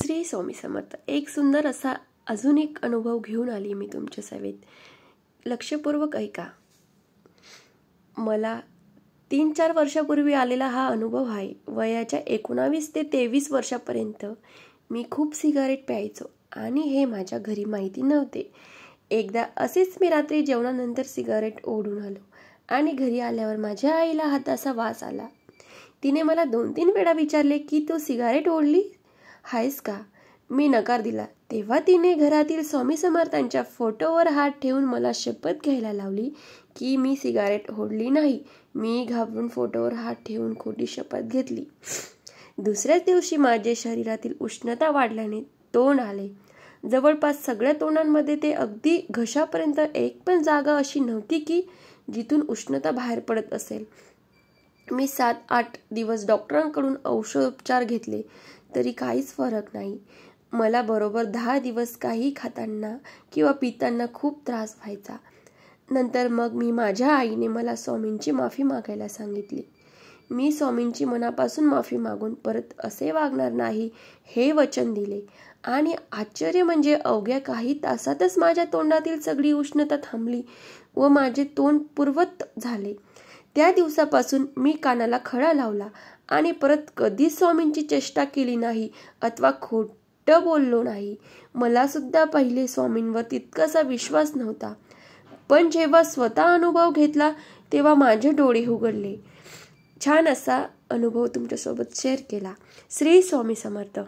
श्री स्वामी समर्थ. एक सुंदर असा अजून एक अनुभव घेऊन आली मी तुमच्या सेवेत. लक्षपूर्वक ऐका. मला 3-4 वर्षापूर्वी आलेला हा अनुभव आहे. वयाच्या 19 ते 23 वर्षापर्यंत मी खूप सिगारेट प्यायचो आणि हे माझ्या घरी माहिती नव्हते. एकदा असेच मी रात्री जेवणानंतर सिगारेट ओढून आलो आणि घरी आल्यावर माझ्या आईला हाताचा वास आला. तिने मला 2-3 वेळा विचारले की तू सिगारेट ओढली आहेस का? मी नकार दिला. तेव्हा तिने घरातील स्वामी समर्थांच्या फोटोवर हात ठेवून मला शपथ घ्यायला लावली की मी सिगारेट ओढली नाही. मी घाबरून फोटोवर हात ठेवून खोटी शपथ घेतली. दुसऱ्याच दिवशी माझे शरीरातील उष्णता वाढल्याने तोंड आले. जवळपास सगळ्या तोंडांमध्ये ते अगदी घशापर्यंत एक पण जागा अशी नव्हती की जिथून उष्णता बाहेर पडत असेल. मी 7-8 दिवस डॉक्टरांकडून औषधोपचार घेतले तरी काहीच फरक नाही. मला बरोबर 10 दिवस काही खाताना किंवा पिताना खूप त्रास व्हायचा. नंतर मग मी माझ्या आईने मला स्वामींची माफी मागायला सांगितली. मी स्वामींची मनापासून माफी मागून परत असे वागणार नाही हे वचन दिले आणि आश्चर्य म्हणजे अवघ्या काही तासातच माझ्या तोंडातील सगळी उष्णता थांबली व माझे तोंड पूर्ववत झाले. त्या दिवसापासून मी कानाला खडा लावला आणि परत कधीच स्वामींची चेष्टा केली नाही अथवा खोटं बोललो नाही. मला सुद्धा पहिले स्वामींवर तितकासा विश्वास नव्हता, पण जेव्हा स्वतः अनुभव घेतला तेव्हा माझे डोळे उघडले. छान असा अनुभव तुमच्यासोबत शेअर केला. श्री स्वामी समर्थ.